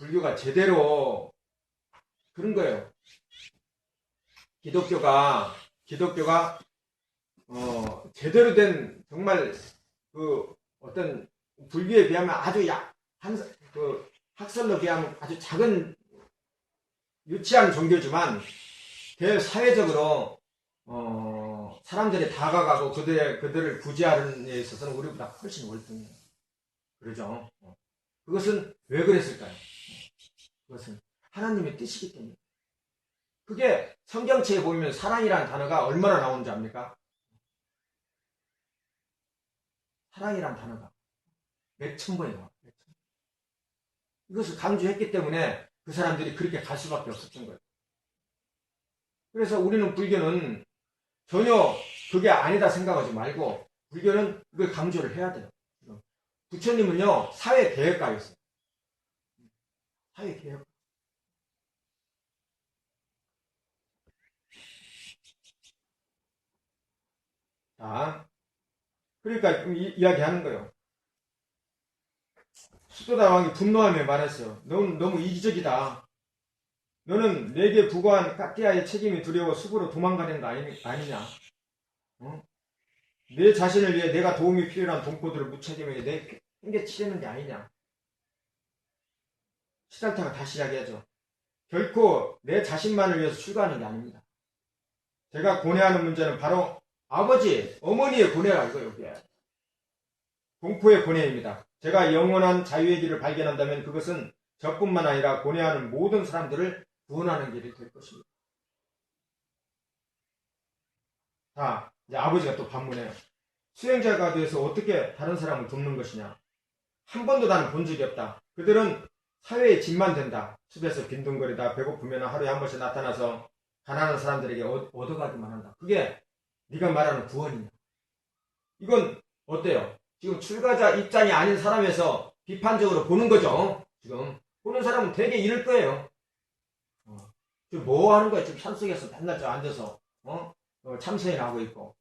불교가 제대로 그런 거예요. 기독교가 제대로 된 정말 그 어떤 불교에 비하면 아주 그 학설로 비하면 아주 작은 유치한 종교지만 대사회적으로 사람들이 다가가고 그들을 구제하는 데 있어서는 우리보다 훨씬 월등해요. 그러죠. 그것은 왜 그랬을까요? 그것은 하나님의 뜻이기 때문에. 그게 성경책에 보면 사랑이라는 단어가 얼마나 나오는지 압니까? 사랑이라는 단어가 몇천 번이 나와요. 이것을 강조했기 때문에 그 사람들이 그렇게 갈 수밖에 없었던 거예요. 그래서 우리는 불교는 전혀 그게 아니다 생각하지 말고 불교는 그걸 강조를 해야 돼요. 부처님은요 사회개혁가였어요. 사회개혁. 자, 그러니까 이야기하는 거예요. 수도다 왕이 분노하며 말했어요. 너는 너무 이기적이다. 너는 내게 부과한 까띠아의 책임이 두려워 숲으로 도망가는 거 아니냐? 어? 내 자신을 위해 내가 도움이 필요한 동포들을 무책임하게 내게 치려는 게 아니냐? 시달타가 다시 이야기하죠. 결코 내 자신만을 위해서 출가하는 게 아닙니다. 제가 고뇌하는 문제는 바로 아버지, 어머니의 고뇌가 이거예요. 동포의 고뇌입니다. 제가 영원한 자유의 길을 발견한다면 그것은 저뿐만 아니라 고뇌하는 모든 사람들을 구원하는 길이 될 것입니다. 자, 이제 아버지가 또 반문해요. 수행자가 돼서 어떻게 다른 사람을 돕는 것이냐? 한 번도 나는 본 적이 없다. 그들은 사회의 짐만 된다. 숲에서 빈둥거리다 배고프면 하루에 한 번씩 나타나서 가난한 사람들에게 얻어가기만 한다. 그게 네가 말하는 구원이냐? 이건 어때요? 지금 출가자 입장이 아닌 사람에서 비판적으로 보는 거죠. 지금 보는 사람은 되게 이럴 거예요. 지금 뭐 하는 거야? 지금 산속에서 맨날 앉아서 참선을 하고 있고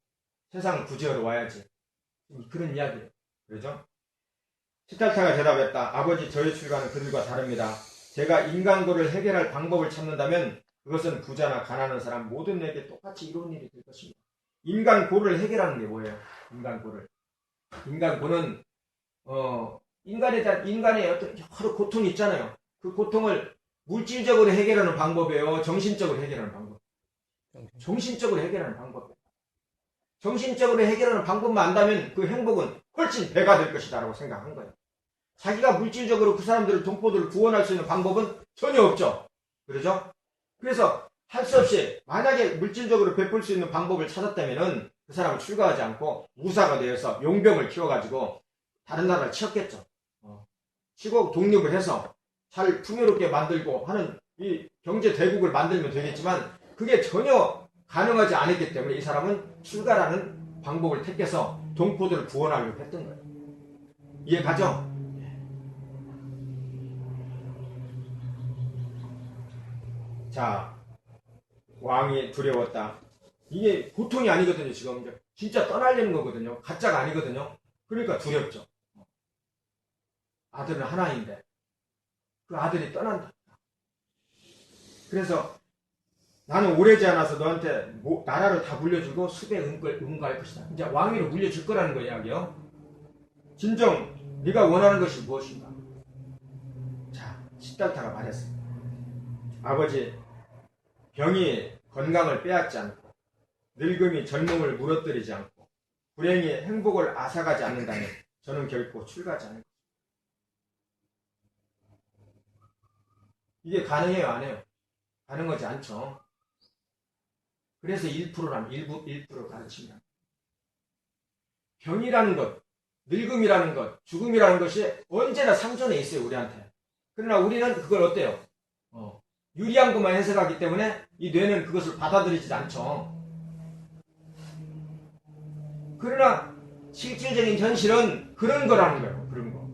세상을 구제하러 와야지. 그런 이야기예요. 그렇죠? 시탈타가 대답했다. 아버지, 저의 출가는 그들과 다릅니다. 제가 인간고를 해결할 방법을 찾는다면 그것은 부자나 가난한 사람 모든에게 똑같이 이로운 일이 될 것입니다. 인간고를 해결하는 게 뭐예요? 인간고를. 인간고는 인간의 어떤 여러 고통이 있잖아요. 그 고통을 물질적으로 해결하는 방법이에요. 정신적으로 해결하는 방법. 정신적으로 해결하는 방법. 정신적으로 해결하는 방법만 안다면 그 행복은 훨씬 배가 될 것이다 라고 생각한 거예요. 자기가 물질적으로 그 사람들을 동포들을 구원할 수 있는 방법은 전혀 없죠. 그러죠? 그래서 할 수 없이 만약에 물질적으로 베풀 수 있는 방법을 찾았다면은 그 사람은 출가하지 않고 무사가 되어서 용병을 키워가지고 다른 나라를 치었겠죠. 치고 독립을 해서 잘 풍요롭게 만들고 하는 이 경제 대국을 만들면 되겠지만 그게 전혀 가능하지 않았기 때문에 이 사람은 출가라는 방법을 택해서 동포들을 구원하려고 했던 거예요. 이해 가죠? 자, 왕이 두려웠다. 이게 보통이 아니거든요. 지금 진짜 떠나려는 거거든요. 가짜가 아니거든요. 그러니까 두렵죠. 아들은 하나인데 그 아들이 떠난다. 그래서 나는 오래지 않아서 너한테 나라를 다 물려주고 숲에 응가할 것이다. 이제 왕위로 물려줄 거라는 거 이야기요. 진정 네가 원하는 것이 무엇인가? 자, 시달타가 말했어. 아버지, 병이 건강을 빼앗지 않고 늙음이 젊음을 무너뜨리지 않고 불행이 행복을 앗아가지 않는다면 저는 결코 출가하지 않을 것입니다. 이게 가능해요? 안 해요? 가능하지 않죠. 그래서 1%라면 1% 가르칩니다. 병이라는 것, 늙음이라는 것, 죽음이라는 것이 언제나 상존해 있어요, 우리한테. 그러나 우리는 그걸 어때요? 유리한 것만 해석하기 때문에 이 뇌는 그것을 받아들이지 않죠. 그러나 실질적인 현실은 그런 거라는 거예요. 그런 거.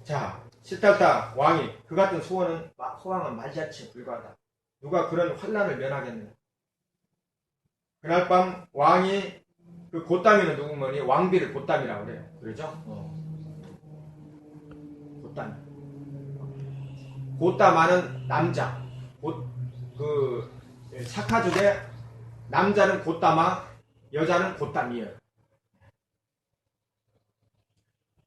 자, 시달타 왕이 그 같은 소망은 말자치에 불과하다. 누가 그런 환난을 면하겠느냐. 그날 밤 왕이 그 고땀이는 누구머니 왕비를 고땀이라고 그래요. 그러죠? 곧담이. 곧담하는 남자. 사카족의 남자는 곧담아, 여자는 곧담이에요.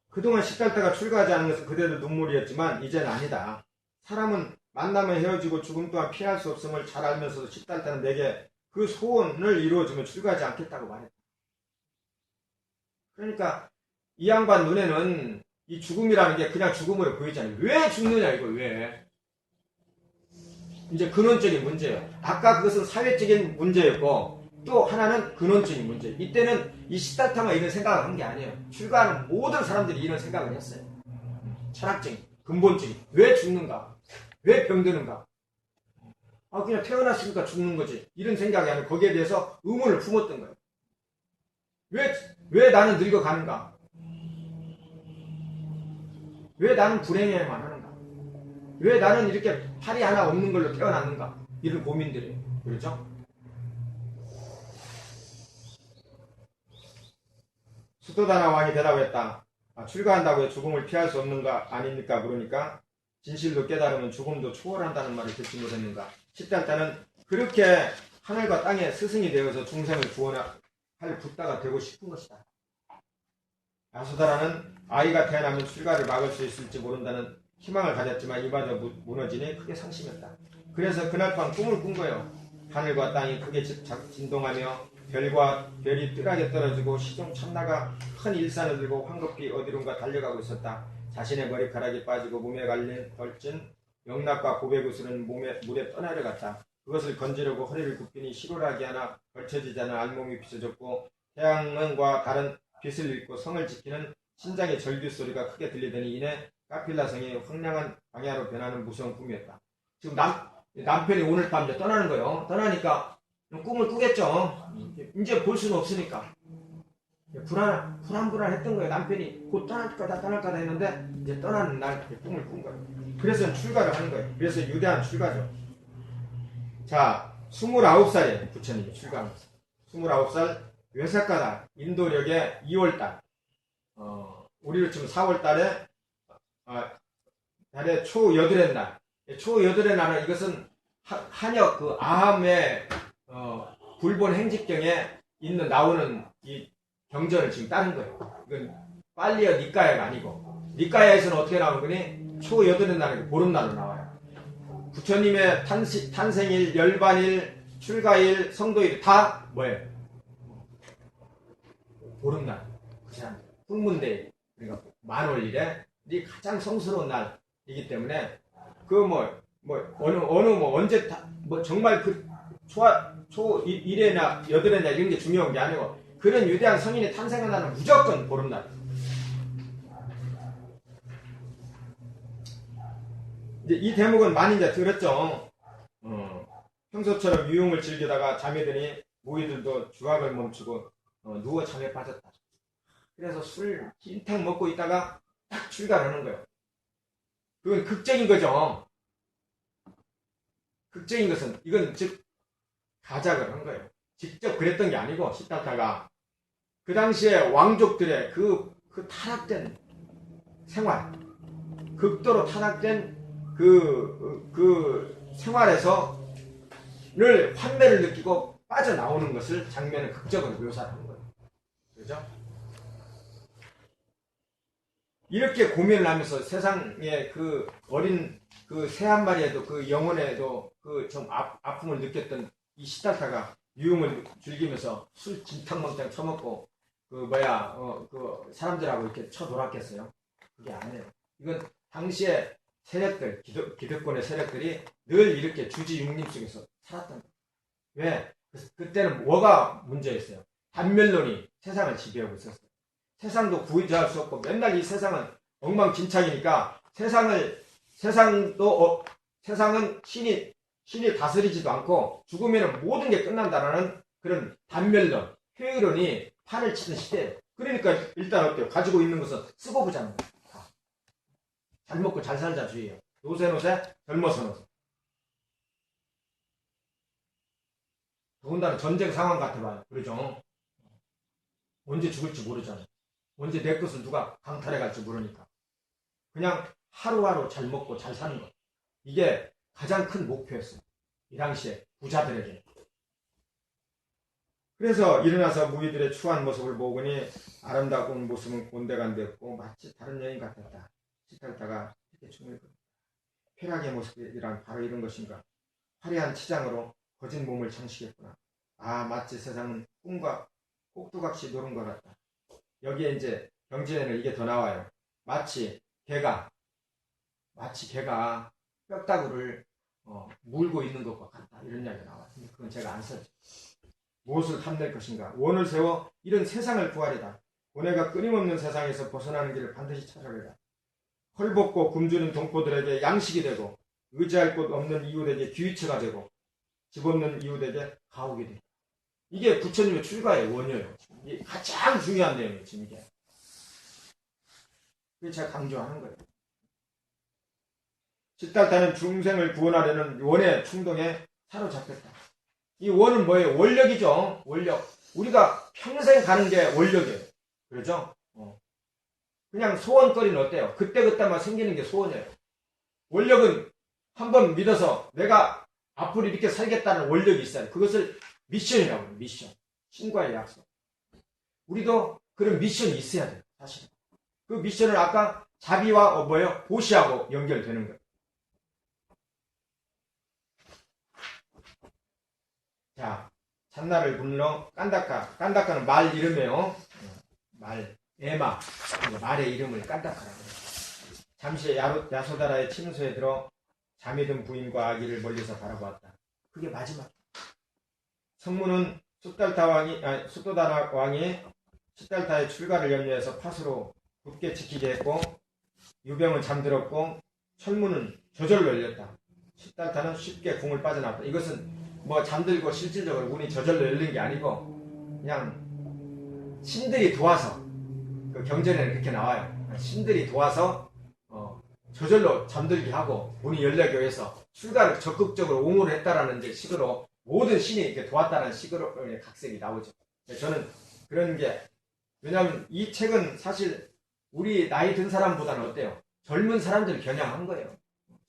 그동안 시달다가 출가하지 않은 것은 그대로 눈물이었지만 이제는 아니다. 사람은 만나면 헤어지고 죽음 또한 피할 수 없음을 잘 알면서도 시달다는 내게 그 소원을 이루어주면 출가하지 않겠다고 말했다. 그러니까 이 양반 눈에는 이 죽음이라는 게 그냥 죽음으로 보이잖아요. 왜 죽느냐 이거 왜. 이제 근원적인 문제예요. 아까 그것은 사회적인 문제였고 또 하나는 근원적인 문제. 이때는 이 시달타만 이런 생각을 한 게 아니에요. 출가하는 모든 사람들이 이런 생각을 했어요. 철학적인, 근본적인. 왜 죽는가? 왜 병드는가? 그냥 태어났으니까 죽는 거지. 이런 생각이 아니고 거기에 대해서 의문을 품었던 거예요. 왜 나는 늙어가는가? 왜 나는 불행해야만 하는가? 왜 나는 이렇게 팔이 하나 없는 걸로 태어났는가? 이런 고민들이에요. 그렇죠? 수도다나 왕이 대답했다. 출가한다고 해 죽음을 피할 수 없는가 아닙니까? 그러니까 진실로 깨달으면 죽음도 초월한다는 말을 듣지 못했는가? 시달자는 그렇게 하늘과 땅의 스승이 되어서 중생을 구원할 붓다가 되고 싶은 것이다. 야수다라는 아이가 태어나면 출가를 막을 수 있을지 모른다는 희망을 가졌지만 이마저 무너지니 크게 상심했다. 그래서 그날 밤 꿈을 꾼 거예요. 하늘과 땅이 크게 진동하며 별과 별이 뜰하게 떨어지고 시종 참나가 큰 일산을 들고 황급히 어디론가 달려가고 있었다. 자신의 머리카락이 빠지고 몸에 걸친 영락과 고배구슬은 물에 떠나려 갔다. 그것을 건지려고 허리를 굽히니 시로라기 하나 걸쳐지지 않은 알몸이 빗어졌고 태양과 다른 빛을 잃고 성을 지키는 신장의 절규 소리가 크게 들리더니 이내 카필라 성이 황량한 광야로 변하는 무서운 꿈이었다. 지금 남편이 오늘 밤 이제 떠나는 거예요. 떠나니까 꿈을 꾸겠죠. 이제 볼 수는 없으니까. 불안했던 거예요. 남편이 곧 떠날 거다 했는데 이제 떠나는 날 꿈을 꾼 거예요. 그래서 출가를 하는 거예요. 그래서 유대한 출가죠. 자, 29살이에요. 부처님이 출가한 거예요. 29살 외사가달 인도력의 2월달 우리로 치면 4월달에 달의 초여덟의 날. 초여덟의 날은 이것은 한역 그 아함의 불본 행직경에 나오는 이 경전을 지금 따른 거예요. 이건 빨리어 니까야가 아니고 니까야에서는 어떻게 나오는 거니? 초여덟의 날이 보름날로 나와요. 부처님의 탄생일, 열반일, 출가일, 성도일 다 뭐예요? 보름날. 흥문대일. 그러니까 만월일에 가장 성스러운 날이기 때문에 언제 정말 초일에나 여덟에나 이런 게 중요한 게 아니고 그런 위대한 성인이 탄생한 날은 무조건 보름날. 이제 이 대목은 많이 이제 들었죠. 평소처럼 유흥을 즐기다가 잠이 드니 모이들도 주악을 멈추고 누워 잠에 빠졌다. 그래서 술 진탕 먹고 있다가 딱 출가를 하는 거예요. 그건 극적인 거죠. 극적인 것은 이건 즉 가작을 한 거예요. 직접 그랬던 게 아니고 시달타가 그 당시에 왕족들의 그 타락된 생활, 극도로 타락된 그 생활에서 늘 환멸을 느끼고 빠져나오는 것을 장면을 극적으로 묘사하는 거예요. 그렇죠? 이렇게 고민을 하면서 세상에 그 어린 그 새 한 마리에도 그 영혼에도 그 좀 아픔을 느꼈던 이 시달타가 유흥을 즐기면서 술 진탕망탕 처먹고 그 사람들하고 이렇게 쳐돌았겠어요? 그게 아니에요. 이건 당시에 세력들, 기득권의 세력들이 늘 이렇게 주지육림 속에서 살았던 거예요. 왜? 그때는 뭐가 문제였어요? 단멸론이 세상을 지배하고 있었어요. 세상도 구조할 수 없고 맨날 이 세상은 엉망진창이니까 세상은 신이 다스리지도 않고 죽으면 모든 게 끝난다라는 그런 단멸론, 회의론이 판을 치는 시대예요. 그러니까 일단 어때요? 가지고 있는 것은 쓰고 보자는 거예요. 잘 먹고 잘 살자 주의예요. 노세 젊어서. 더군다나 전쟁 상황 같아봐요. 그러죠? 언제 죽을지 모르잖아요. 언제 내 것을 누가 강탈해 갈지 모르니까. 그냥 하루하루 잘 먹고 잘 사는 것. 이게 가장 큰 목표였어요. 이 당시에 부자들에게. 그래서 일어나서 무리들의 추한 모습을 보더니 아름다운 모습은 곤데간데였고 마치 다른 여인 같았다. 시달타가 이렇게 춤을 췄다. 쾌락의 모습이란 바로 이런 것인가. 화려한 치장으로 거진 몸을 장식했구나. 아, 마치 세상은 꿈과 꼭두각시 노른 것 같다. 여기에 이제 경전에는 이게 더 나와요. 마치 개가 뼈다구를 물고 있는 것과 같다. 이런 이야기가 나와요. 그건 제가 안 썼죠. 무엇을 탐낼 것인가? 원을 세워 이런 세상을 구하리다. 고뇌가 끊임없는 세상에서 벗어나는 길을 반드시 찾아내라. 헐벗고 굶주린 동포들에게 양식이 되고 의지할 곳 없는 이웃에게 귀위처가 되고 집 없는 이웃에게 가옥이 되고. 이게 부처님의 출가의 원이에요. 이게 가장 중요한 내용이에요. 지금 이게. 그래서 제가 강조하는 거예요. 시달타는 중생을 구원하려는 원의 충동에 사로잡혔다. 이 원은 뭐예요? 원력이죠. 원력. 우리가 평생 가는 게 원력이에요. 그렇죠? 그냥 소원거리는 어때요? 그때그때만 생기는 게 소원이에요. 원력은 한번 믿어서 내가 앞으로 이렇게 살겠다는 원력이 있어요. 그것을 미션이라고 해요. 미션. 신과의 약속. 우리도 그런 미션이 있어야 돼요. 사실은. 그 미션을 아까 자비와 보시하고 연결되는 거예요. 자, 찬나를 불러 깐다카. 깐다카는 말 이름이에요. 에마. 말의 이름을 깐다카라고 해요. 잠시 야소다라의 침소에 들어 잠이 든 부인과 아기를 멀리서 바라보았다. 그게 마지막. 성문은 숫도다라 왕이 시달타의 출가를 염려해서 팥으로 굳게 지키게 했고, 유병은 잠들었고, 철문은 저절로 열렸다. 시달타는 쉽게 궁을 빠져나왔다. 이것은 잠들고 실질적으로 문이 저절로 열린 게 아니고 그냥 신들이 도와서, 그 경전에는 그렇게 나와요. 신들이 도와서 저절로 잠들게 하고 문이 열리게 해서 출가를 적극적으로 옹호를 했다라는 식으로 모든 신이 이렇게 도왔다는 식으로 각색이 나오죠. 저는 그런 게, 왜냐하면 이 책은 사실 우리 나이 든 사람보다는 어때요? 젊은 사람들을 겨냥한 거예요.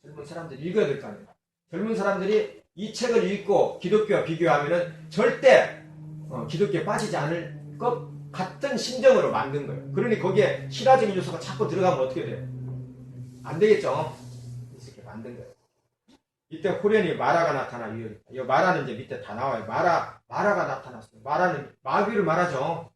젊은 사람들 읽어야 될 거 아니에요. 젊은 사람들이 이 책을 읽고 기독교와 비교하면은 절대 기독교에 빠지지 않을 것 같은 심정으로 만든 거예요. 그러니 거기에 신화적인 요소가 자꾸 들어가면 어떻게 돼요? 안 되겠죠? 이렇게 만든 거예요. 이때 호련히 마라가 나타나 유혈이다. 이 마라는 이제 밑에 다 나와요. 마라가 나타났어요. 마라는 마귀를 말하죠.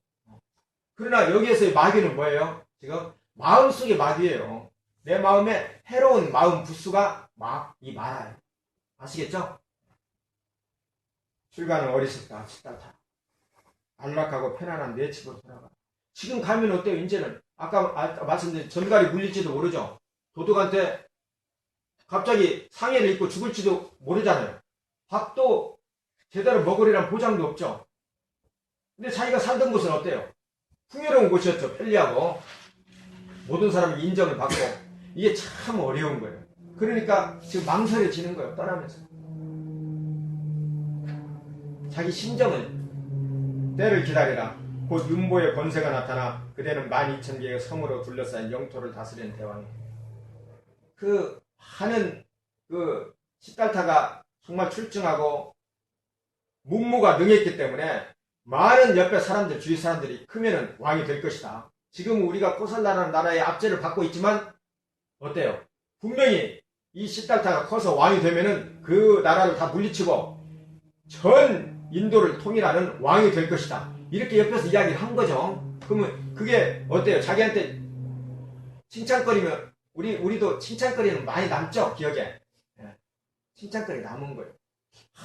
그러나 여기에서의 마귀는 뭐예요? 지금 마음속의 마귀예요. 내 마음에 해로운 마음 부수가 이 마라예요. 아시겠죠? 출가는 어리석다. 시달타. 안락하고 편안한 내 집으로 돌아가. 지금 가면 어때요? 이제는 아까 말씀드린 전갈이 물릴지도 모르죠. 도둑한테 갑자기 상해를 입고 죽을지도 모르잖아요. 밥도 제대로 먹으리란 보장도 없죠. 근데 자기가 살던 곳은 어때요? 풍요로운 곳이었죠. 편리하고 모든 사람이 인정을 받고. 이게 참 어려운 거예요. 그러니까 지금 망설여지는 거예요. 떠나면서. 자기 심정을, 때를 기다리라. 곧 윤보의 권세가 나타나 그대는 12,000개의 성으로 둘러싸인 영토를 다스리는 대왕이에요. 그 하는 그 시달타가 정말 출중하고 문무가 능했기 때문에 많은 옆에 사람들, 주위 사람들이 크면은 왕이 될 것이다. 지금 우리가 코살라라는 나라의 압제를 받고 있지만 어때요? 분명히 이 시달타가 커서 왕이 되면은 그 나라를 다 물리치고 전 인도를 통일하는 왕이 될 것이다. 이렇게 옆에서 이야기를 한 거죠. 그러면 그게 어때요? 자기한테 칭찬거리면 우리도 칭찬거리는 많이 남죠? 기억에. 칭찬거리 남은 거예요.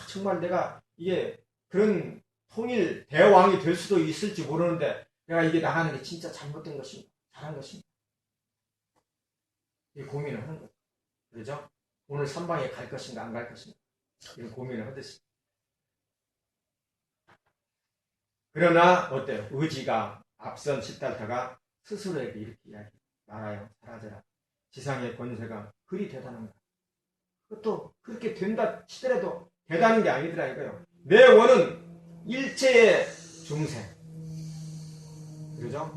정말 내가 이게 그런 통일 대왕이 될 수도 있을지 모르는데 내가 이게 나가는 게 진짜 잘못된 것인가? 잘한 것인가? 이 고민을 하는 거죠. 그렇죠? 오늘 선방에 갈 것인가 안 갈 것인가? 이런 고민을 하듯이. 그러나 어때요? 의지가 앞선 시달타가 스스로에게 이렇게 말아요. 사라져라. 지상의 권세가 그리 대단한가. 그것도 그렇게 된다 치더라도 대단한 게 아니더라 이거요. 내 원은 일체의 중생. 그러죠?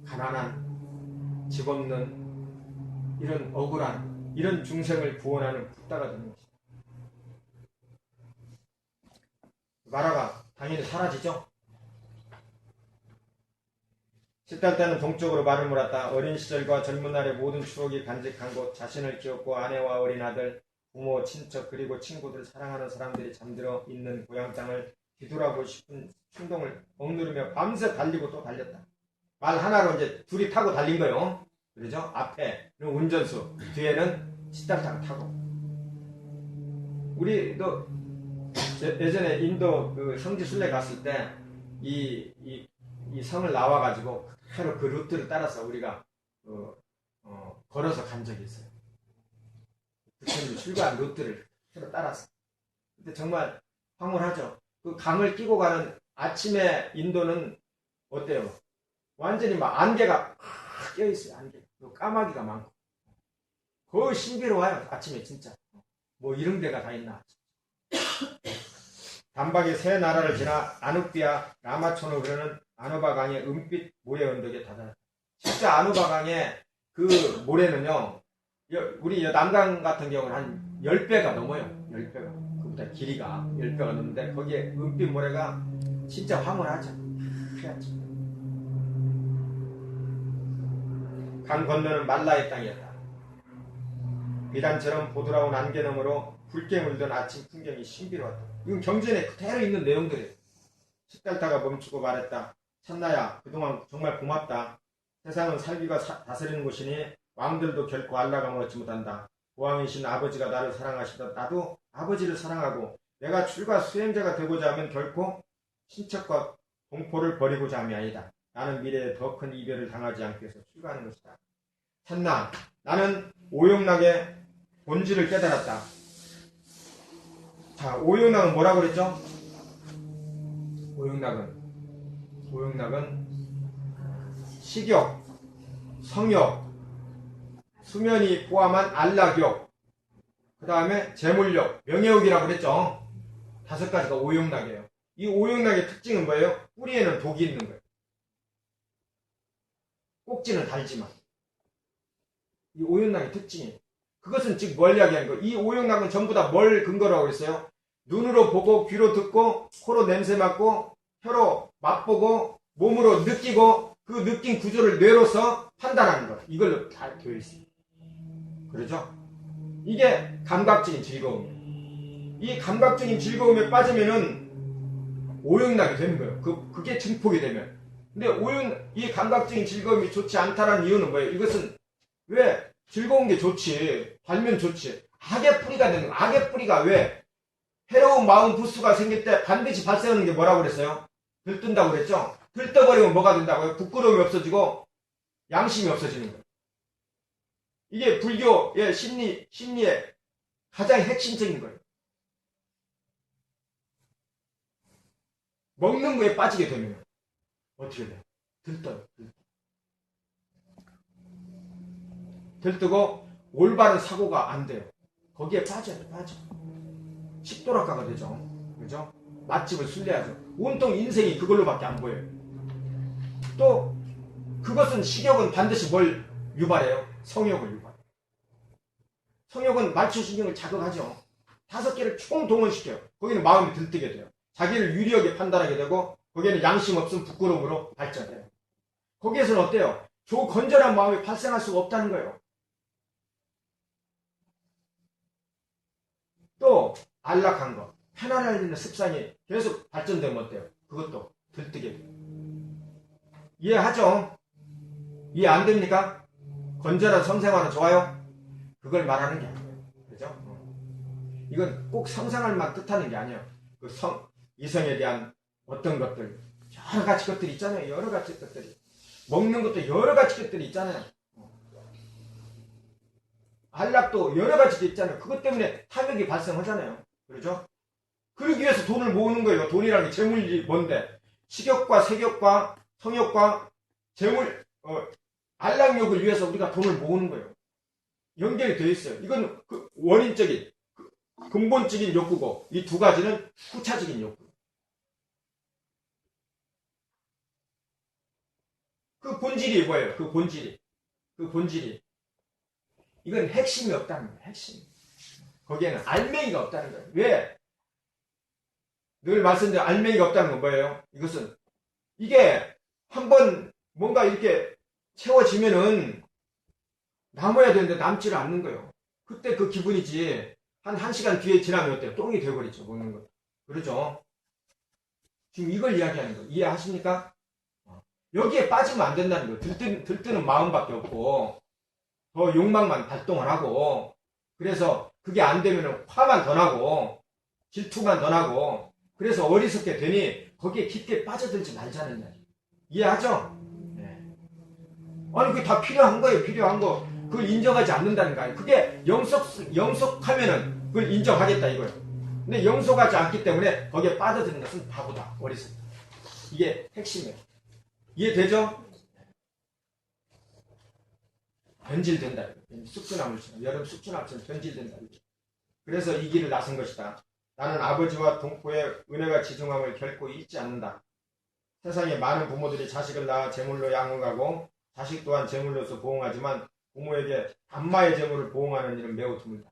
가난한, 집 없는 이런 억울한 이런 중생을 구원하는 붓다가 되는 것이다. 마라가 당연히 사라지죠. 시달타는 동쪽으로 말을 몰았다. 어린 시절과 젊은 날의 모든 추억이 간직한 곳, 자신을 키웠고 아내와 어린 아들, 부모, 친척 그리고 친구들, 사랑하는 사람들이 잠들어 있는 고향 땅을 뒤돌아보고 싶은 충동을 억누르며 밤새 달리고 또 달렸다. 말 하나로 이제 둘이 타고 달린 거요. 그러죠? 앞에는 운전수, 뒤에는 시달타가 타고. 우리도 예전에 인도 그 성지 순례 갔을 때 이 성을 나와가지고 바로 그 루트를 따라서 우리가 걸어서 간 적이 있어요. 부처님이 출가한 루트를 바로 따라서. 근데 정말 황홀하죠. 그 강을 끼고 가는 아침에 인도는 어때요? 완전히 막 안개가 껴있어요. 안개. 까마귀가 많고. 거의 신비로워요. 아침에 진짜. 뭐 이런 데가 다 있나. 단박에 세 나라를 지나 아누비아 라마촌으로 흐르는 아누바 강의 은빛 모래 언덕에 다다랐다. 진짜 아누바 강의 그 모래는요, 우리 남강 같은 경우는 한 10배가 넘어요. 10배가. 그보다 길이가 10배가 넘는데 거기에 은빛 모래가 진짜 황홀하죠. 하얗죠. 강 건너는 말라의 땅이었다. 비단처럼 보드라운 안개 너머로 붉게 물든 아침 풍경이 신비로웠다. 이건 경전에 그대로 있는 내용들이에요. 시달타가 멈추고 말했다. 찬나야, 그동안 정말 고맙다. 세상은 살기가 다스리는 곳이니 왕들도 결코 알라가 먹지 못한다. 보왕이신 아버지가 나를 사랑하시다. 나도 아버지를 사랑하고 내가 출가 수행자가 되고자 하면 결코 친척과 동포를 버리고자 함이 아니다. 나는 미래에 더 큰 이별을 당하지 않기 위해서 출가하는 것이다. 찬나, 나는 오용락의 본질을 깨달았다. 자, 오용락은 뭐라고 그랬죠? 오용락은 식욕, 성욕, 수면이 포함한 안락욕, 그 다음에 재물욕, 명예욕이라고 그랬죠. 5가지가 오용락이에요. 이 오용락의 특징은 뭐예요? 뿌리에는 독이 있는 거예요. 꼭지는 달지만. 이 오용락의 특징이에요. 그것은 즉 뭘 이야기하는 거예요? 이 오용락은 전부 다 뭘 근거로 하고 있어요? 눈으로 보고, 귀로 듣고, 코로 냄새 맡고, 혀로 맛보고, 몸으로 느끼고, 그 느낀 구조를 뇌로서 판단하는 것. 이걸로 다 되어 있습니다. 그렇죠? 이게 감각적인 즐거움이에요. 이 감각적인 즐거움에 빠지면은 오용락이 되는 거예요. 그게 증폭이 되면. 근데 이 감각적인 즐거움이 좋지 않다는 이유는 뭐예요? 이것은 왜 즐거운 게 좋지, 달면 좋지. 악의 뿌리가 되는 거예요. 악의 뿌리가 왜? 해로운 마음 부수가 생길 때 반드시 발생하는 게 뭐라고 그랬어요? 들뜬다고 그랬죠? 들떠버리면 뭐가 된다고요? 부끄러움이 없어지고 양심이 없어지는 거예요. 이게 불교의 심리의 가장 핵심적인 거예요. 먹는 거에 빠지게 되면 어떻게 돼요? 들떠요. 들뜨고 올바른 사고가 안 돼요. 거기에 빠져. 식도락가가 되죠. 그죠? 맛집을 순례하죠. 온통 인생이 그걸로밖에 안 보여요. 또 그것은 식욕은 반드시 뭘 유발해요? 성욕을 유발해요. 성욕은 말초신경을 자극하죠. 5개를 총 동원시켜요. 거기는 마음이 들뜨게 돼요. 자기를 유리하게 판단하게 되고 거기에는 양심 없음 부끄러움으로 발전해요. 거기에서는 어때요? 건전한 마음이 발생할 수가 없다는 거예요. 또 안락한 거, 편안해지는 습관이 계속 발전되면 어때요? 그것도 들뜨게 돼요. 이해하죠? 이해 안 됩니까? 건전한 성생활은 좋아요? 그걸 말하는 게 아니에요. 그죠? 이건 꼭 성생활만 뜻하는 게 아니에요. 이성에 대한 어떤 것들, 여러 가지 것들이 있잖아요. 여러 가지 것들이. 먹는 것도 여러 가지 것들이 있잖아요. 안락도 여러 가지도 있잖아요. 그것 때문에 탐욕이 발생하잖아요. 그렇죠? 그러기 위해서 돈을 모으는 거예요. 돈이라는 게 재물이 뭔데? 식욕과 색욕과 성욕과 재물, 안락욕을 위해서 우리가 돈을 모으는 거예요. 연결이 되어 있어요. 이건 그 원인적인, 근본적인 욕구고, 이 2가지는 후차적인 욕구. 그 본질이 뭐예요? 그 본질이. 이건 핵심이 없다는 거예요. 핵심. 거기에는 알맹이가 없다는 거예요. 왜? 늘 말씀드린 알맹이가 없다는 건 뭐예요? 이것은 이게 한번 뭔가 이렇게 채워지면은 남아야 되는데 남지를 않는 거예요. 그때 그 기분이지. 한 1시간 뒤에 지나면 어때요? 똥이 되어버리죠. 먹는 거. 그러죠? 지금 이걸 이야기하는 거예요. 이해하십니까? 여기에 빠지면 안 된다는 거예요. 들뜨는 마음밖에 없고 더 욕망만 발동을 하고 그래서 그게 안 되면 화만 더 나고 질투만 더 나고 그래서 어리석게 되니 거기에 깊게 빠져들지 말자는 말이에요. 이해하죠? 네. 아니 그게 다 필요한 거예요. 필요한 거. 그걸 인정하지 않는다는 거예요. 그게 영속하면은 그걸 인정하겠다 이거예요. 근데 영속하지 않기 때문에 거기에 빠져드는 것은 바보다. 어리석다. 이게 핵심이에요. 이해되죠? 변질된다. 숙주나물처럼 여름 숙주나물처럼 변질된다. 그래서 이 길을 나선 것이다. 나는 아버지와 동포의 은혜가 지중함을 결코 잊지 않는다. 세상에 많은 부모들이 자식을 낳아 제물로 양육하고 자식 또한 제물로서 보응하지만 부모에게 단마의 제물을 보응하는 일은 매우 드물다.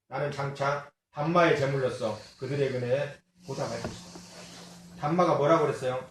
나는 장차 단마의 제물로서 그들의 은혜에 보답할 것이다. 단마가 뭐라고 그랬어요?